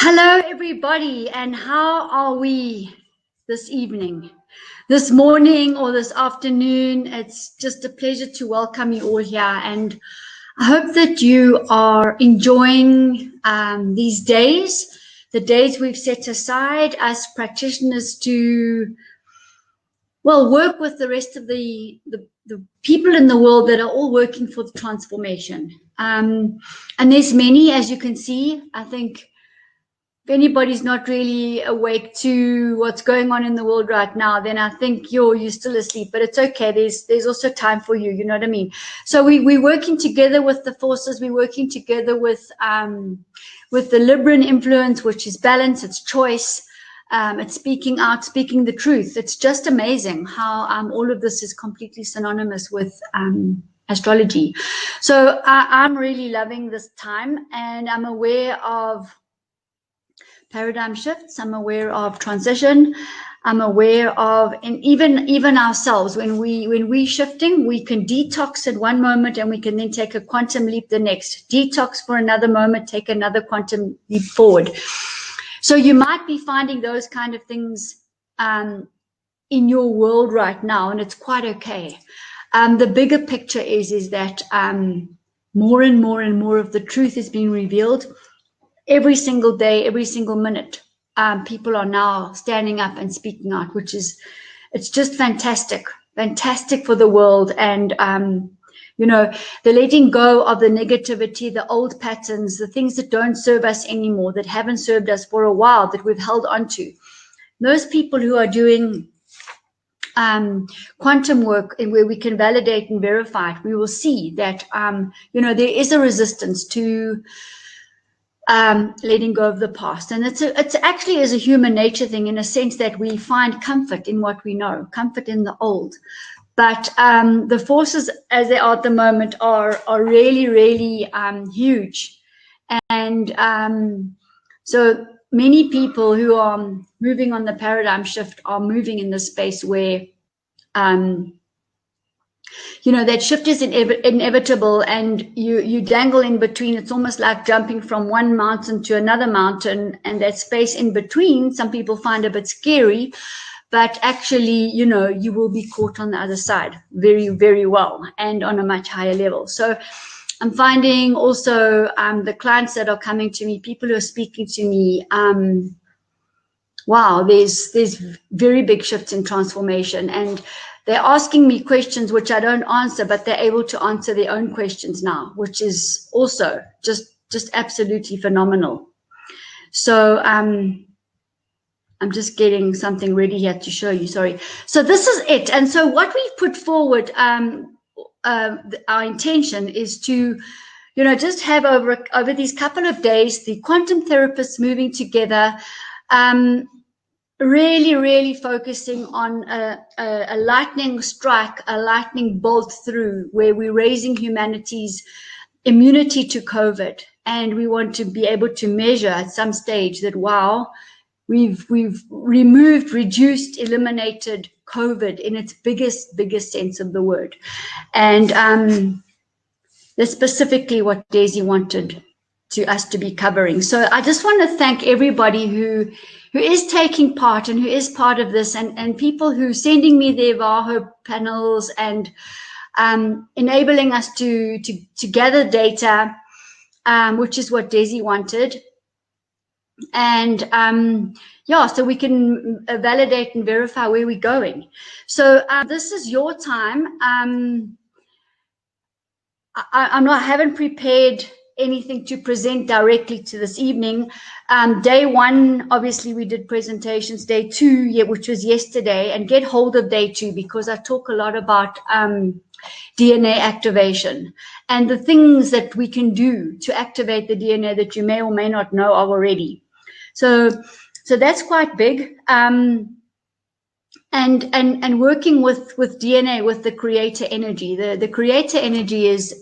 Hello, everybody, and how are we this evening, this morning, or this afternoon? It's just a pleasure to welcome you all here, and I hope that you are enjoying these days, the days we've set aside as practitioners to, well, work with the rest of the people in the world that are all working for the transformation. And there's many, as you can see. I think if anybody's not really awake to what's going on in the world right now, then I think you're still asleep, but it's okay. There's also time for you, you know what I mean? So we're working together with the forces. We're working together with the Libran influence, which is balance, it's choice, it's speaking out, speaking the truth. It's just amazing how all of this is completely synonymous with astrology. So I'm really loving this time, and I'm aware of paradigm shifts. I'm aware of transition. I'm aware of, and even ourselves, when we shifting, we can detox at one moment and we can then take a quantum leap the next. Detox for another moment, take another quantum leap forward. So you might be finding those kind of things in your world right now, and it's quite okay. The bigger picture is that more and more and more of the truth is being revealed. Every single day, every single minute, people are now standing up and speaking out, it's just fantastic for the world. And, the letting go of the negativity, the old patterns, the things that don't serve us anymore, that haven't served us for a while, that we've held on to. Those people who are doing quantum work, and where we can validate and verify it, we will see that, there is a resistance to letting go of the past. And it's actually is a human nature thing, in a sense that we find comfort in what we know, comfort in the old. But the forces as they are at the moment are really, really huge. And so many people who are moving on the paradigm shift are moving in the space where that shift is inevitable, and you dangle in between. It's almost like jumping from one mountain to another mountain, and that space in between, some people find a bit scary, but actually, you will be caught on the other side very, very well, and on a much higher level. So I'm finding also the clients that are coming to me, people who are speaking to me, wow, there's very big shifts in transformation, and they're asking me questions which I don't answer, but they're able to answer their own questions now, which is also just absolutely phenomenal. So I'm just getting something ready here to show you, sorry. So this is it. And so what we've put forward, our intention is to, just have over these couple of days, the quantum therapists moving together, really, really focusing on a lightning strike, a lightning bolt through, where we're raising humanity's immunity to COVID. And we want to be able to measure at some stage that, wow, we've removed, reduced, eliminated COVID in its biggest sense of the word. And that's specifically what Daisy wanted us to be covering. So I just want to thank everybody who is taking part and who is part of this, and people who sending me their VAHO panels and enabling us to gather data, which is what Daisy wanted. And so we can validate and verify where we're going. So this is your time. I haven't prepared anything to present directly to this evening. Day one, obviously we did presentations. Day two, which was yesterday, and get hold of day two, because I talk a lot about DNA activation and the things that we can do to activate the DNA that you may or may not know of already. So that's quite big. And working with DNA, with the creator energy. The creator energy is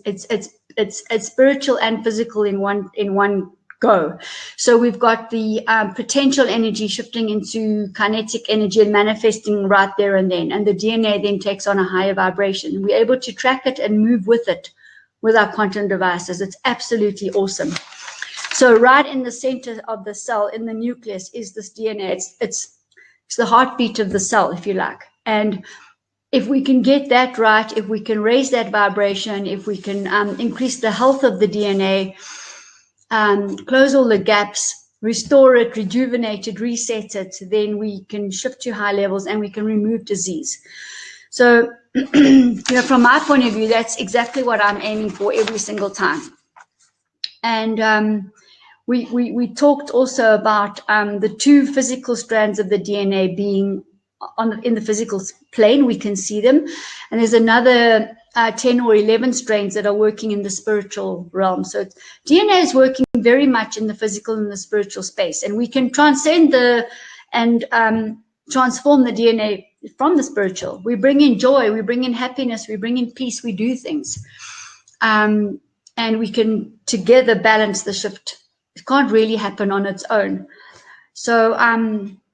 it's spiritual and physical in one go. So we've got the potential energy shifting into kinetic energy and manifesting right there and then, and the DNA then takes on a higher vibration. We're able to track it and move with it with our quantum devices. It's absolutely awesome. So right in the center of the cell, in the nucleus, is this DNA. It's the heartbeat of the cell, if you like. And if we can get that right, if we can raise that vibration, if we can increase the health of the DNA, close all the gaps, restore it, rejuvenate it, reset it, then we can shift to high levels and we can remove disease. So, from my point of view, that's exactly what I'm aiming for every single time. And we talked also about the two physical strands of the DNA being in the physical plane. We can see them, and there's another 10 or 11 strains that are working in the spiritual realm. So DNA is working very much in the physical and the spiritual space, and we can transcend and transform the DNA from the spiritual. We bring in joy, we bring in happiness, we bring in peace, we do things, and we can together balance the shift. It can't really happen on its own. So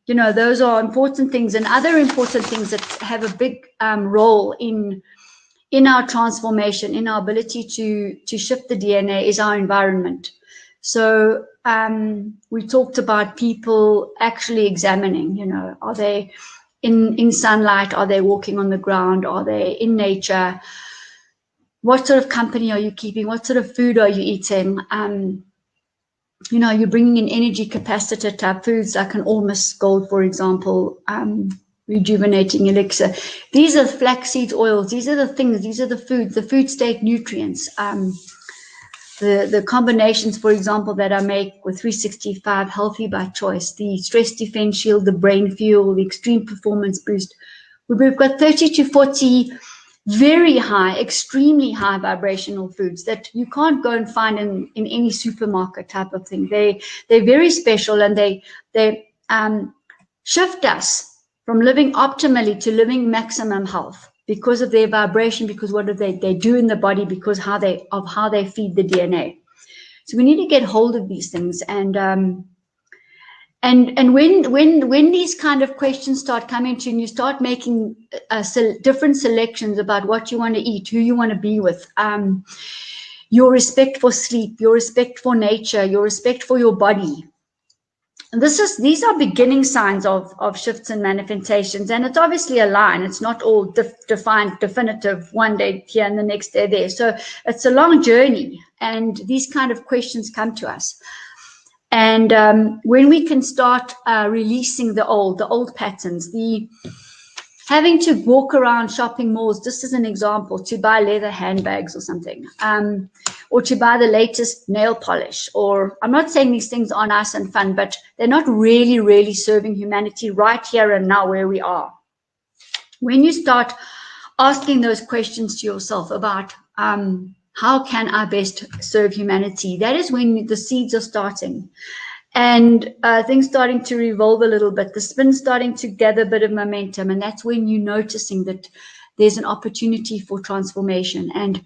those are important things, and other important things that have a big role in our transformation, in our ability to shift the DNA, is our environment. So we talked about people actually examining, are they in sunlight? Are they walking on the ground? Are they in nature? What sort of company are you keeping? What sort of food are you eating? You're bringing in energy capacitor type foods like an almost gold, for example, rejuvenating elixir. These are flaxseed oils. These are the things. These are the foods, the food state nutrients. The combinations, for example, that I make with 365 Healthy by Choice, the Stress Defense Shield, the Brain Fuel, the Extreme Performance Boost. We've got 30 to 40 very high, extremely high vibrational foods that you can't go and find in any supermarket type of thing. They're very special, and they shift us from living optimally to living maximum health because of their vibration, because what they do in the body, because of how they feed the DNA. So we need to get hold of these things, and when these kind of questions start coming to you, and you start making different selections about what you want to eat, who you want to be with, your respect for sleep, your respect for nature, your respect for your body. And these are beginning signs of shifts and manifestations, and it's obviously a line. It's not all defined, definitive, one day here and the next day there. So it's a long journey, and these kind of questions come to us. And when we can start releasing the old patterns, having to walk around shopping malls, just as an example, to buy leather handbags or something, or to buy the latest nail polish, or I'm not saying these things are nice and fun, but they're not really, really serving humanity right here and now where we are. When you start asking those questions to yourself about how can I best serve humanity, that is when the seeds are starting. And things starting to revolve a little bit, the spin's starting to gather a bit of momentum, and that's when you're noticing that there's an opportunity for transformation, and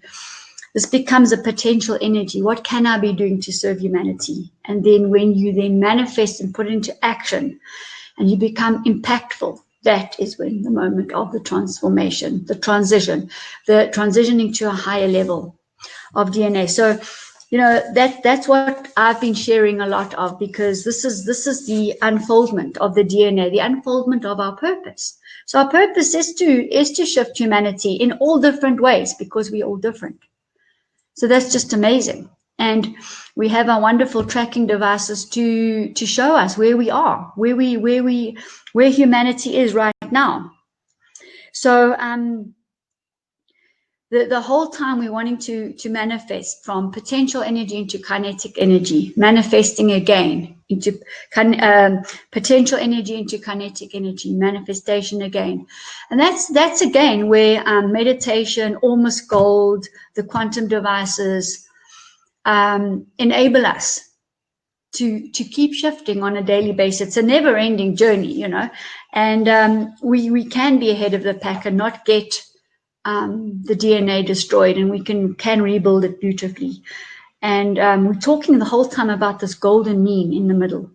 this becomes a potential energy. What can I be doing to serve humanity? And then when you then manifest and put it into action, and you become impactful, that is when the moment of the transformation, the transitioning to a higher level of DNA. So that's what I've been sharing a lot of, because this is the unfoldment of the DNA, the unfoldment of our purpose. So our purpose is to shift humanity in all different ways, because we're all different. So that's just amazing. And we have our wonderful tracking devices to show us where we are, where humanity is right now. So the whole time we're wanting to manifest from potential energy into kinetic energy, manifesting again into potential energy into kinetic energy, manifestation again. And that's again where meditation, almost gold, the quantum devices enable us to keep shifting on a daily basis. It's a never-ending journey, and we can be ahead of the pack and not get the DNA destroyed, and we can rebuild it beautifully. And we're talking the whole time about this golden mean in the middle.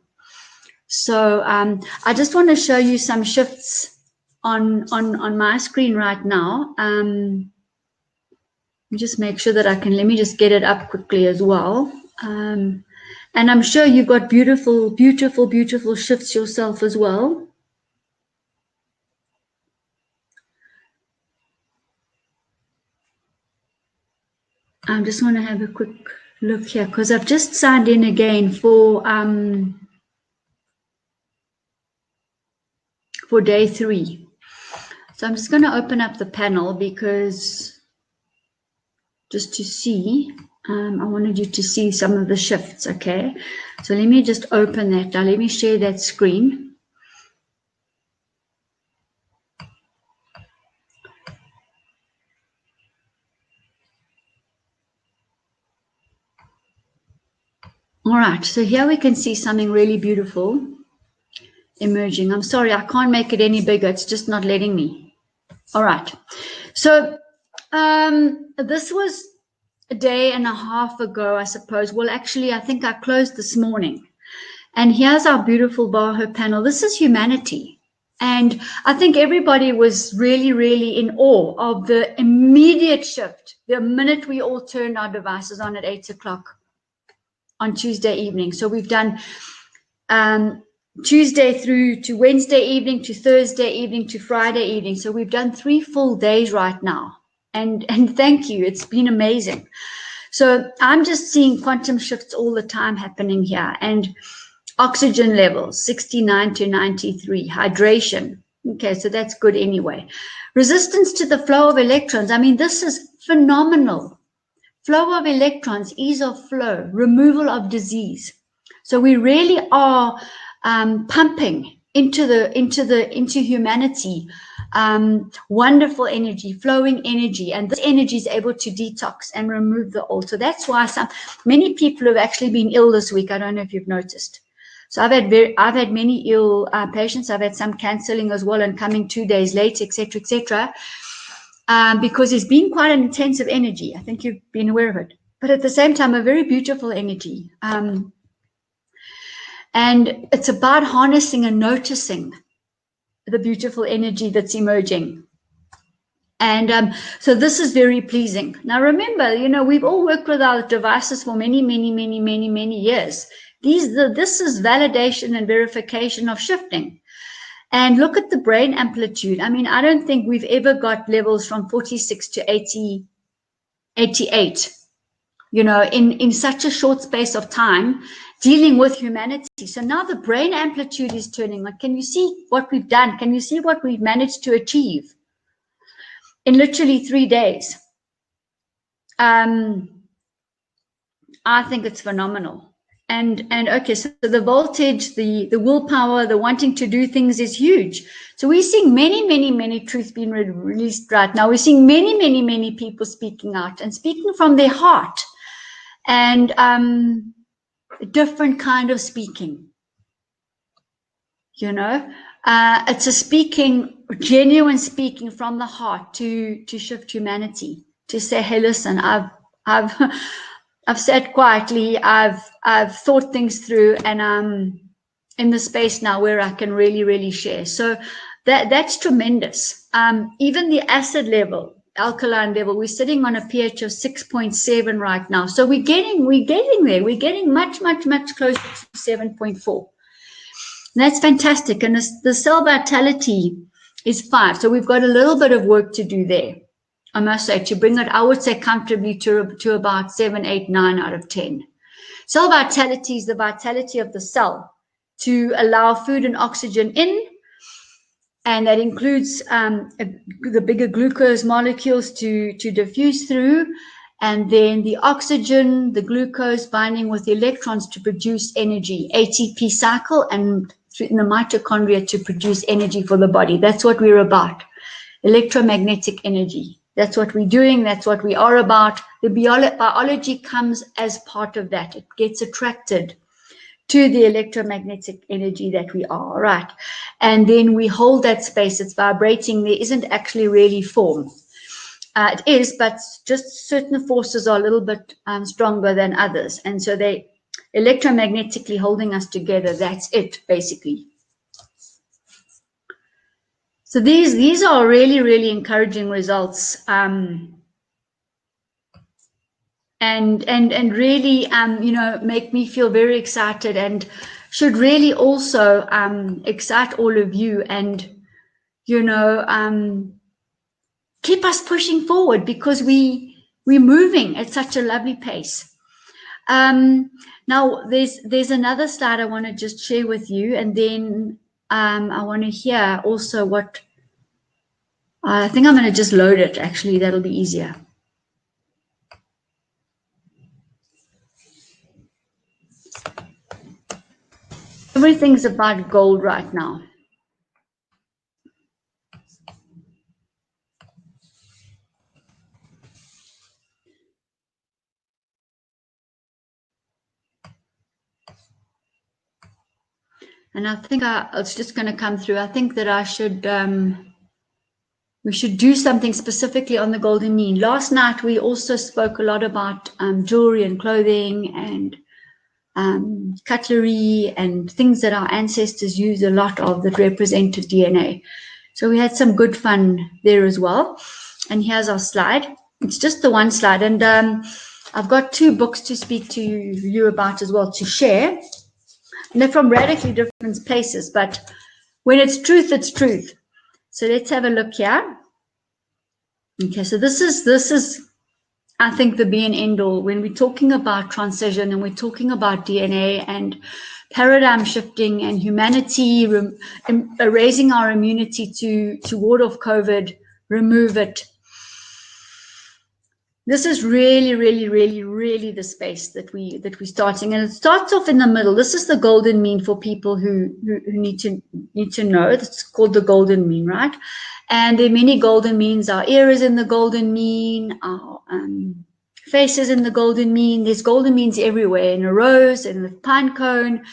So I just want to show you some shifts on my screen right now. Just make sure that let me just get it up quickly as well. And I'm sure you've got beautiful, beautiful, beautiful shifts yourself as well. I just want to have a quick look here because I've just signed in again for day 3. So I'm just going to open up the panel because just to see, I wanted you to see some of the shifts, okay? So let me just open that. Now let me share that screen. All right, so here we can see something really beautiful emerging. I'm sorry, I can't make it any bigger. It's just not letting me. All right. So this was a day and a half ago, I suppose. Well, actually, I think I closed this morning. And here's our beautiful Baho panel. This is humanity. And I think everybody was really, really in awe of the immediate shift, the minute we all turned our devices on at 8 o'clock on Tuesday evening. So we've done Tuesday through to Wednesday evening, to Thursday evening, to Friday evening. So we've done 3 full days right now. And thank you. It's been amazing. So I'm just seeing quantum shifts all the time happening here. And oxygen levels, 69 to 93. Hydration. Okay, so that's good anyway. Resistance to the flow of electrons. I mean, this is phenomenal. Flow of electrons, ease of flow, removal of disease. So we really are pumping into humanity wonderful energy, flowing energy, and this energy is able to detox and remove the old. So that's why many people have actually been ill this week. I don't know if you've noticed. So I've had many ill patients. I've had some cancelling as well and coming 2 days late, etc., etc. Because it's been quite an intensive energy. I think you've been aware of it, but at the same time, a very beautiful energy. And it's about harnessing and noticing the beautiful energy that's emerging. And so this is very pleasing. Now, remember, we've all worked with our devices for many, many, many, many, many years. This is validation and verification of shifting. And look at the brain amplitude. I mean, I don't think we've ever got levels from 46 to 80, 88, in such a short space of time, dealing with humanity. So now the brain amplitude is turning. Like, can you see what we've done? Can you see what we've managed to achieve in literally 3 days? I think it's phenomenal. And okay, so the voltage, the willpower, the wanting to do things is huge. So we're seeing many, many, many truths being released right now. We're seeing many, many, many people speaking out and speaking from their heart, and different kind of speaking. It's a speaking, genuine speaking from the heart to shift humanity. To say, hey, listen, I've sat quietly, I've thought things through, and I'm in the space now where I can really, really share. So that's tremendous. Even the acid level, alkaline level, we're sitting on a pH of 6.7 right now. So we're getting there. We're getting much, much, much closer to 7.4. That's fantastic. And the cell vitality is 5. So we've got a little bit of work to do there. I must say, to bring it, I would say comfortably to about 7, 8, 9 out of 10. Cell vitality is the vitality of the cell to allow food and oxygen in, and that includes the bigger glucose molecules to diffuse through, and then the oxygen, the glucose binding with the electrons to produce energy, ATP cycle, and in the mitochondria to produce energy for the body. That's what we're about, electromagnetic energy. That's what we're doing. That's what we are about. The biology comes as part of that. It gets attracted to the electromagnetic energy that we are, right? And then we hold that space. It's vibrating. There isn't actually really form. It is, but just certain forces are a little bit stronger than others. And so they electromagnetically holding us together. That's it, basically. So these are really, really encouraging results. and really make me feel very excited, and should really also excite all of you, and keep us pushing forward, because we're moving at such a lovely pace. Now there's another slide I want to just share with you, and then I want to hear also what I think. I'm going to just load it, actually. That'll be easier. Everything's about gold right now. And I think it's just going to come through. I think that we should do something specifically on the golden mean. Last night, we also spoke a lot about jewelry and clothing and cutlery and things that our ancestors used a lot of that represented DNA. So we had some good fun there as well. And here's our slide. It's just the one slide. And I've got 2 books to speak to you about as well, to share. And they're from radically different places, but when it's truth, it's truth. So let's have a look here. Okay, so this is I think the be and end all when we're talking about transition, and we're talking about DNA and paradigm shifting and humanity, raising our immunity to ward off COVID, remove it. This is really, really, really, really the space that we're starting, and it starts off in the middle. This is the golden mean for people who need to know. It's called the golden mean, right? And there are many golden means. Our ear is in the golden mean. Our face is in the golden mean. There's golden means everywhere, in a rose, in the pine cone,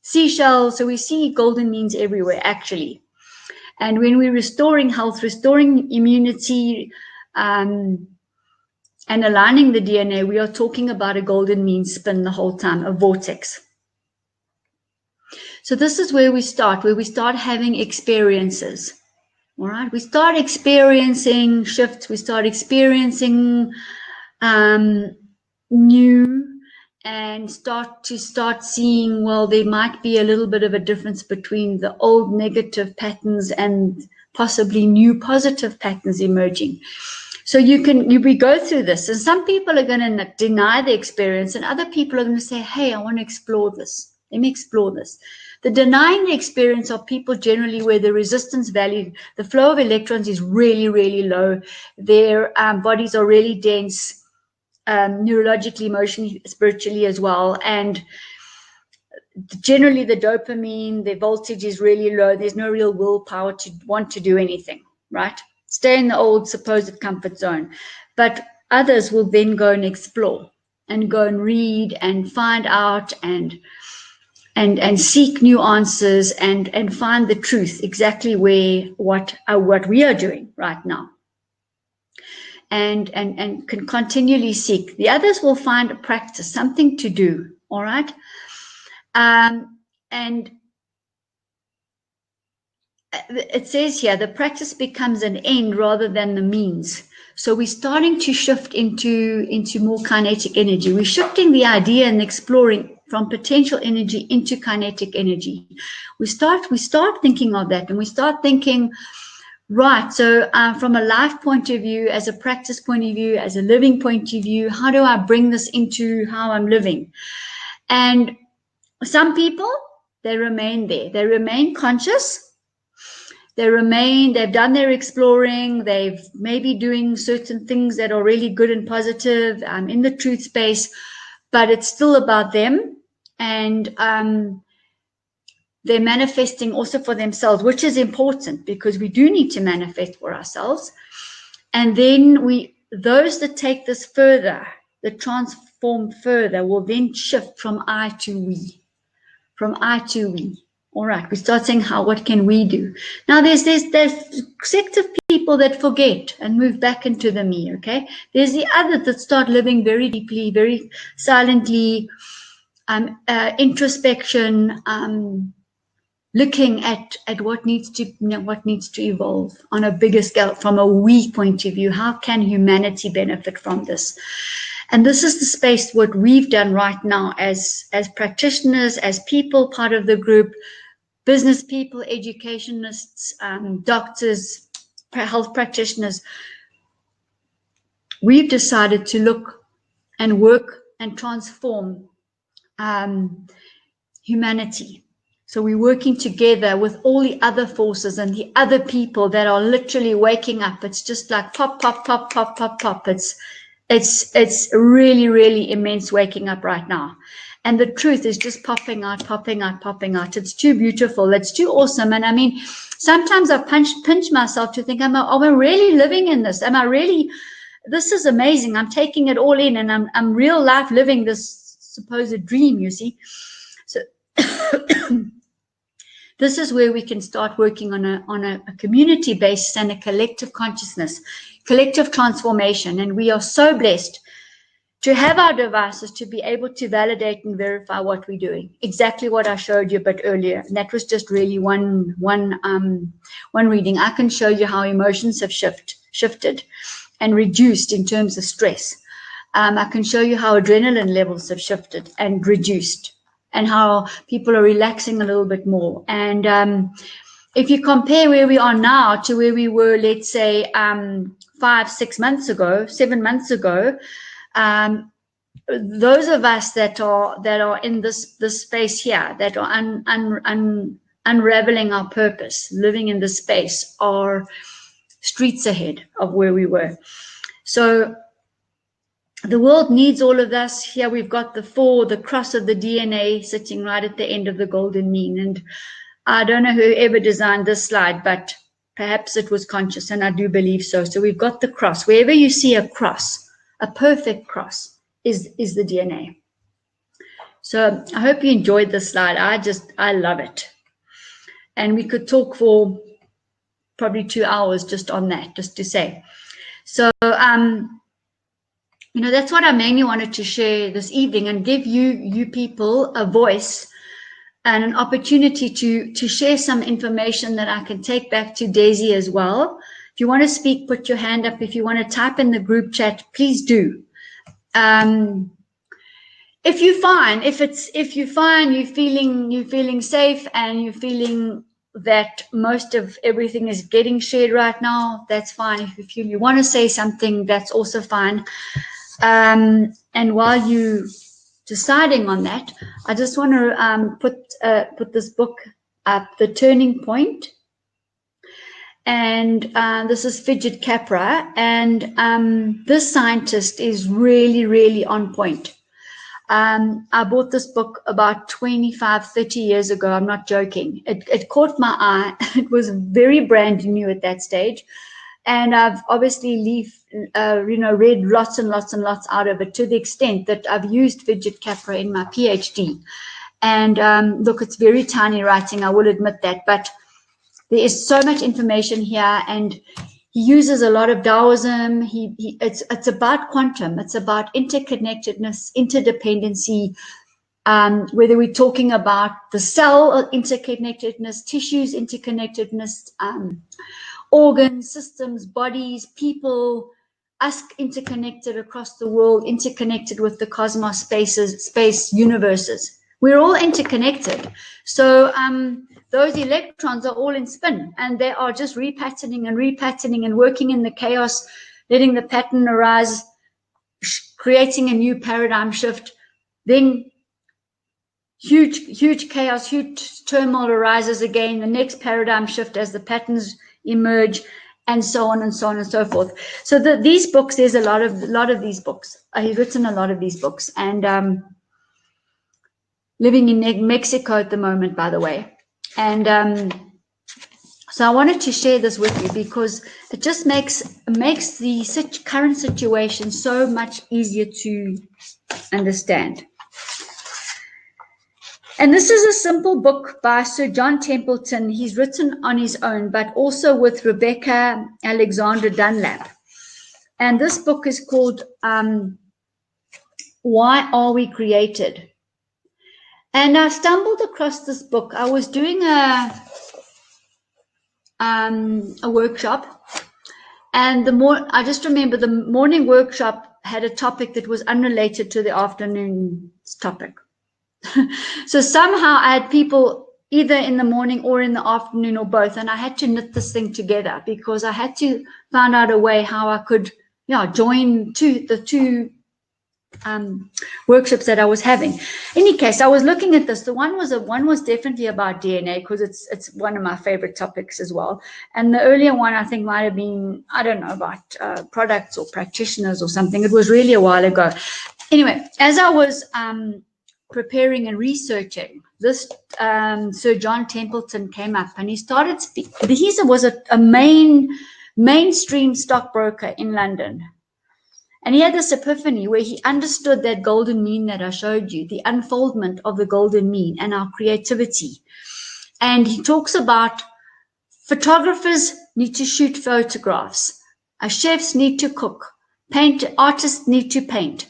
seashells. So we see golden means everywhere, actually. And when we're restoring health, restoring immunity, and aligning the DNA, we are talking about a golden mean spin the whole time, a vortex. So this is where we start having experiences. All right, we start experiencing shifts, we start experiencing new, and start seeing, well, there might be a little bit of a difference between the old negative patterns and possibly new positive patterns emerging. So we go through this, and some people are going to deny the experience, and other people are going to say, hey, I want to explore this. Let me explore this. The denying the experience are people generally where the resistance value, the flow of electrons is really, really low. Their bodies are really dense, neurologically, emotionally, spiritually as well. And generally the dopamine, the voltage is really low. There's no real willpower to want to do anything, right? Stay in the old supposed comfort zone. But others will then go and explore and go and read and find out and seek new answers and find the truth exactly what we are doing right now. And can continually seek. The others will find a practice, something to do, all right? And it says here, the practice becomes an end rather than the means. So we're starting to shift into more kinetic energy. We're shifting the idea and exploring from potential energy into kinetic energy. We start thinking of that, and we start thinking, right, so from a life point of view, as a practice point of view, as a living point of view, how do I bring this into how I'm living? And some people, they remain there. They remain conscious. They've done their exploring, they've maybe doing certain things that are really good and positive in the truth space, but it's still about them. And they're manifesting also for themselves, which is important because we do need to manifest for ourselves. And then those that take this further, that transform further, will then shift from I to we, from I to we. All right, we start saying, what can we do? Now, there's sect of people that forget and move back into the me, okay? There's the others that start living very deeply, very silently, introspection, looking at what needs to evolve on a bigger scale from a we point of view. How can humanity benefit from this? And this is the space what we've done right now as practitioners, as people, part of the group, business people, educationists, doctors, health practitioners. We've decided to look and work and transform humanity. So we're working together with all the other forces and the other people that are literally waking up. It's just like pop, pop, pop, pop, pop, pop. It's really, really immense waking up right now. And the truth is just popping out, popping out, popping out. It's too beautiful. It's too awesome. And I mean, sometimes I pinch myself to think, am I really living in this? Am I really, this is amazing. I'm taking it all in, and I'm real life living this supposed dream, you see. So this is where we can start working on a community basis and a collective consciousness, collective transformation. And we are so blessed to have our devices to be able to validate and verify what we're doing. Exactly what I showed you a bit earlier. And that was just really one reading. I can show you how emotions have shifted and reduced in terms of stress. I can show you how adrenaline levels have shifted and reduced, and how people are relaxing a little bit more. And if you compare where we are now to where we were, let's say 5, 6 months ago, 7 months ago, those of us that are in this space here, that are unraveling our purpose, living in this space, are streets ahead of where we were. So the world needs all of us. Here we've got the cross of the DNA sitting right at the end of the golden mean. And I don't know whoever designed this slide, but perhaps it was conscious, and I do believe so. So we've got the cross. Wherever you see a cross, a perfect cross is the DNA. So I hope you enjoyed this slide. I love it. And we could talk for probably 2 hours just on that, just to say. So, you know, that's what I mainly wanted to share this evening, and give you people a voice and an opportunity to share some information that I can take back to Daisy as well. If you want to speak, put your hand up. If you want to type in the group chat, please do. If you find you're feeling safe and you're feeling that most of everything is getting shared right now, that's fine. If you feel you want to say something, that's also fine. And while you deciding on that, I just want to put this book up, The Turning Point. And this is Fidget Capra, and this scientist is really, really on point. I bought this book about 25, 30 years ago. I'm not joking. It caught my eye. It was very brand new at that stage. And I've obviously read lots and lots and lots out of it, to the extent that I've used Fidget Capra in my PhD. And look, it's very tiny writing, I will admit that, but there is so much information here, and he uses a lot of Taoism. It's about quantum. It's about interconnectedness, interdependency, whether we're talking about the cell interconnectedness, tissues interconnectedness, organs, systems, bodies, people, us interconnected across the world, interconnected with the cosmos, space universes. We're all interconnected. So those electrons are all in spin, and they are just repatterning and working in the chaos, letting the pattern arise, creating a new paradigm shift. Then huge chaos, huge turmoil arises again, the next paradigm shift as the patterns emerge, and so on and so on and so forth. So these books, there's a lot of these books. He's written a lot of these books, and living in Mexico at the moment, by the way. And so I wanted to share this with you because it just makes the current situation so much easier to understand. And this is a simple book by Sir John Templeton. He's written on his own, but also with Rebecca Alexandra Dunlap. And this book is called Why Are We Created? And I stumbled across this book. I was doing a workshop, and I just remember the morning workshop had a topic that was unrelated to the afternoon topic. So somehow I had people either in the morning or in the afternoon or both, and I had to knit this thing together because I had to find out a way how I could join the two workshops that I was having. Any case, I was looking at this. The one was definitely about DNA because it's one of my favorite topics as well. And the earlier one I think might have been, I don't know, about products or practitioners or something. It was really a while ago. Anyway, as I was preparing and researching this, Sir John Templeton came up and he started speaking. He was a mainstream stockbroker in London. And he had this epiphany where he understood that golden mean that I showed you, the unfoldment of the golden mean and our creativity. And he talks about photographers need to shoot photographs. Chefs need to cook. Artists need to paint.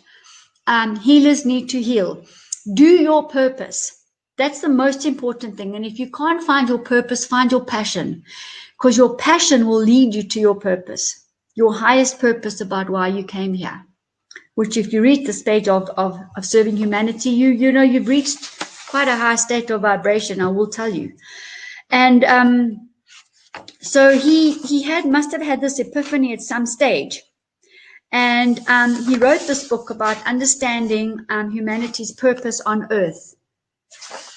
Healers need to heal. Do your purpose. That's the most important thing. And if you can't find your purpose, find your passion, because your passion will lead you to your purpose. Your highest purpose about why you came here, which if you reach the stage of serving humanity, you know you've reached quite a high state of vibration, I will tell you. And so he must have had this epiphany at some stage. And he wrote this book about understanding humanity's purpose on Earth.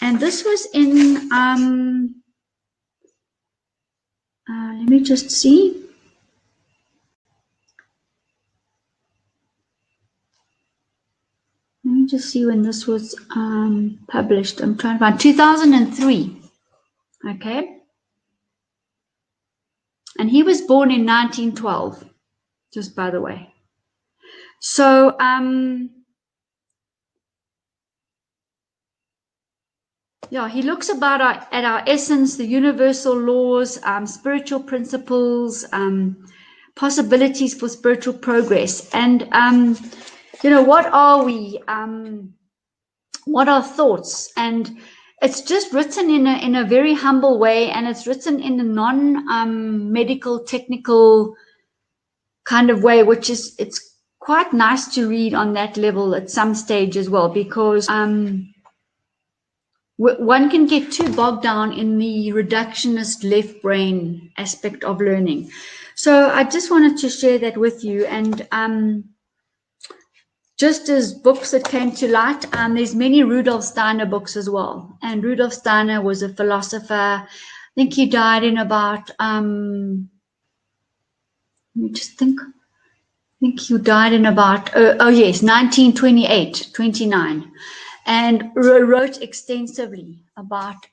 And this was in, let me just see. Let me just see when this was published. I'm trying to find 2003. Okay. And he was born in 1912, just by the way. So, he looks at our essence, the universal laws, spiritual principles, possibilities for spiritual progress. And, what are we? What are thoughts? And it's just written in a very humble way, and it's written in a non-medical, technical kind of way, which is, it's quite nice to read on that level at some stage as well, because one can get too bogged down in the reductionist left brain aspect of learning. So I just wanted to share that with you. And just as books that came to light, there's many Rudolf Steiner books as well. And Rudolf Steiner was a philosopher. I think he died in about, let me just think. I think he died in about, 1928, 29. And wrote extensively about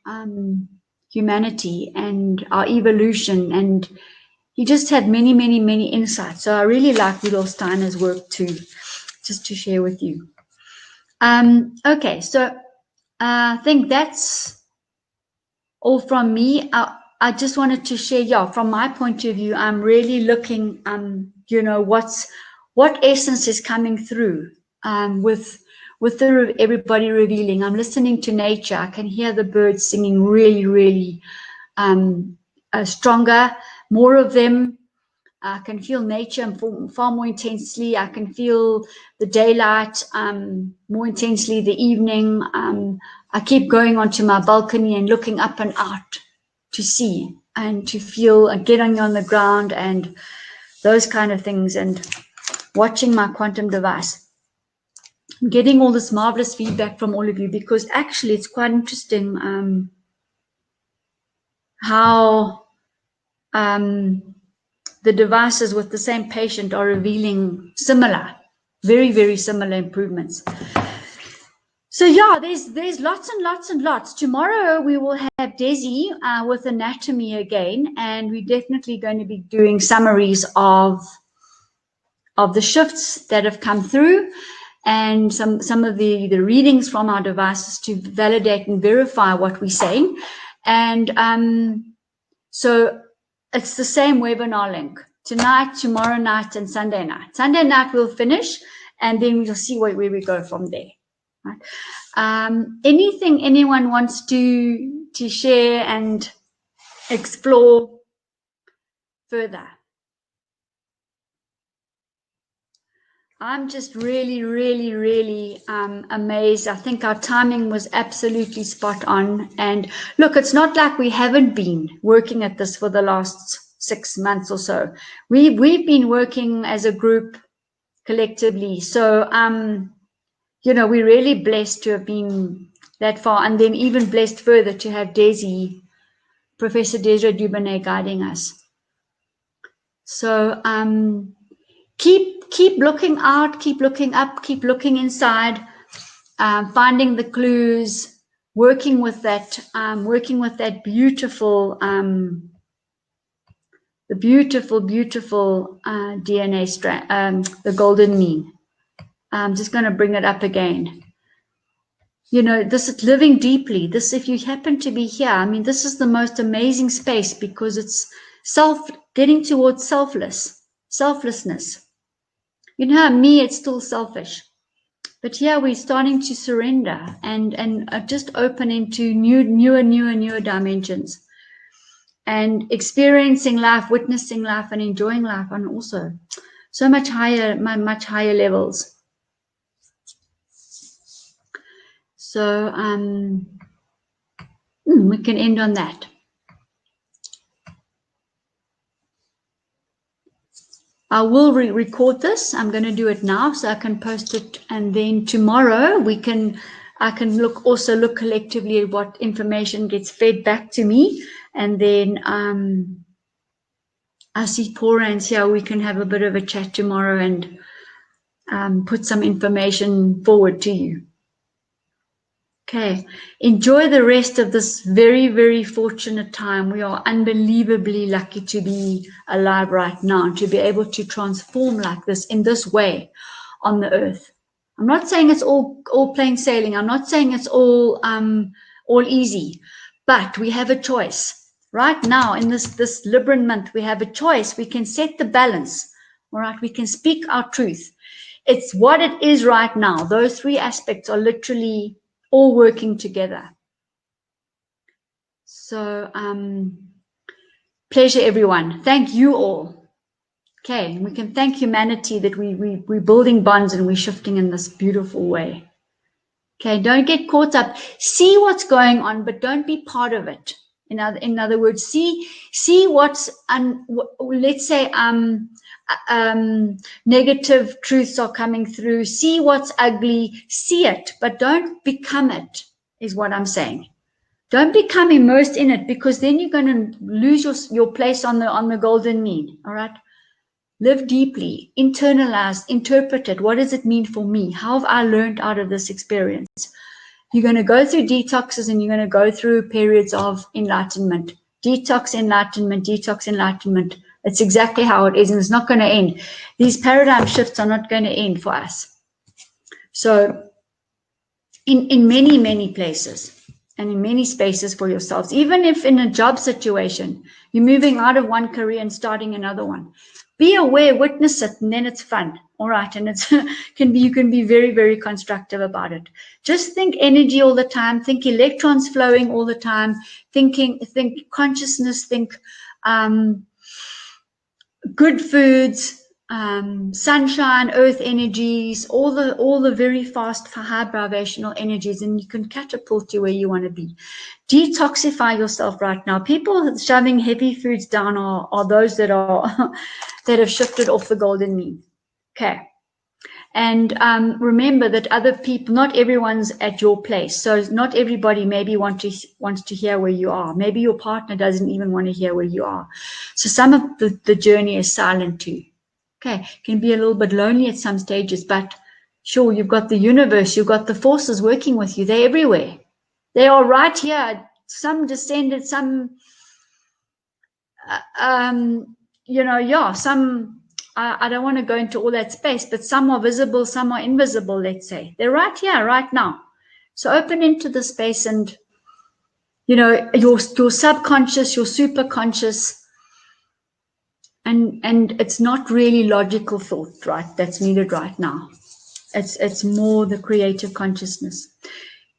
humanity and our evolution. And he just had many, many, many insights. So I really like Rudolf Steiner's work too, just to share with you. Okay, so I think that's all from me. I just wanted to share, from my point of view, I'm really looking, what essence is coming through with everybody revealing. I'm listening to nature. I can hear the birds singing really, really stronger, more of them. I can feel nature far more intensely. I can feel the daylight more intensely, the evening. I keep going onto my balcony and looking up and out to see and to feel and getting on the ground and those kind of things, and watching my quantum device. Getting all this marvelous feedback from all of you, because actually it's quite interesting how the devices with the same patient are revealing very, very similar improvements. So there's lots and lots and lots. Tomorrow we will have Desi with anatomy again, and we're definitely going to be doing summaries of the shifts that have come through, and some of the readings from our devices to validate and verify what we're saying. And so it's the same webinar link tonight, tomorrow night, and Sunday night. Sunday night we'll finish, and then we'll see where we go from there. Right? Anything anyone wants to share and explore further? I'm just really, really, really amazed. I think our timing was absolutely spot on. And look, it's not like we haven't been working at this for the last 6 months or so. We've been working as a group collectively. So, you know, we're really blessed to have been that far, and then even blessed further to have Daisy, Professor Desiree Dubonnet, guiding us. So, keep looking out, keep looking up, keep looking inside, finding the clues, working with that beautiful, the beautiful DNA strand, the golden mean. I'm just going to bring it up again. You know, this is living deeply. This, if you happen to be here, I mean, this is the most amazing space because it's getting towards selflessness. You know, me, it's still selfish. But yeah, we're starting to surrender and just open into newer dimensions. And experiencing life, witnessing life, and enjoying life on also so much higher levels. So we can end on that. I will record this. I'm going to do it now so I can post it, and then tomorrow I can look collectively at what information gets fed back to me, and then I see Paul and here we can have a bit of a chat tomorrow and put some information forward to you. Okay, enjoy the rest of this very, very fortunate time. We are unbelievably lucky to be alive right now, to be able to transform like this in this way on the earth. I'm not saying it's all plain sailing. I'm not saying it's all easy, but we have a choice. Right now in this Libran month, we have a choice. We can set the balance. All right, we can speak our truth. It's what it is right now. Those three aspects are literally all working together. So pleasure, everyone. Thank you all. Okay, we can thank humanity that we're building bonds and we're shifting in this beautiful way. Okay, don't get caught up. See what's going on, but don't be part of it. In other words, see what's let's say negative truths are coming through. See what's ugly. See it, but don't become it. Is what I'm saying. Don't become immersed in it, because then you're going to lose your place on the golden mean. All right. Live deeply, internalize, interpret it. What does it mean for me? How have I learned out of this experience? You're going to go through detoxes and you're going to go through periods of enlightenment. Detox, enlightenment, detox, enlightenment. It's exactly how it is, and it's not going to end. These paradigm shifts are not going to end for us. So in many, many places and in many spaces for yourselves, even if in a job situation, you're moving out of one career and starting another one, be aware, witness it, and then it's fun. All right. And it's you can be very, very constructive about it. Just think energy all the time, think electrons flowing all the time, think consciousness, think good foods, sunshine, earth energies, all the very fast, high vibrational energies, and you can catapult to where you want to be. Detoxify yourself right now. People shoving heavy foods down are those that are that have shifted off the golden mean. Okay. And remember that other people, not everyone's at your place. So not everybody maybe wants to hear where you are. Maybe your partner doesn't even want to hear where you are. So some of the journey is silent too. Okay, it can be a little bit lonely at some stages, but sure, you've got the universe, you've got the forces working with you. They're everywhere. They are right here. Some descended, some, some, I don't want to go into all that space, but some are visible, some are invisible, let's say. They're right here, right now. So open into the space and, your subconscious, your superconscious, and it's not really logical thought, right? That's needed right now. It's more the creative consciousness.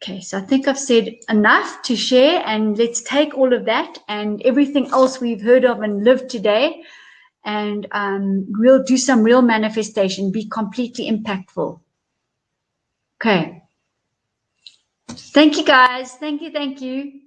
Okay, so I think I've said enough to share, and let's take all of that and everything else we've heard of and lived today and we'll do some real manifestation, be completely impactful. Okay. Thank you, guys. Thank you.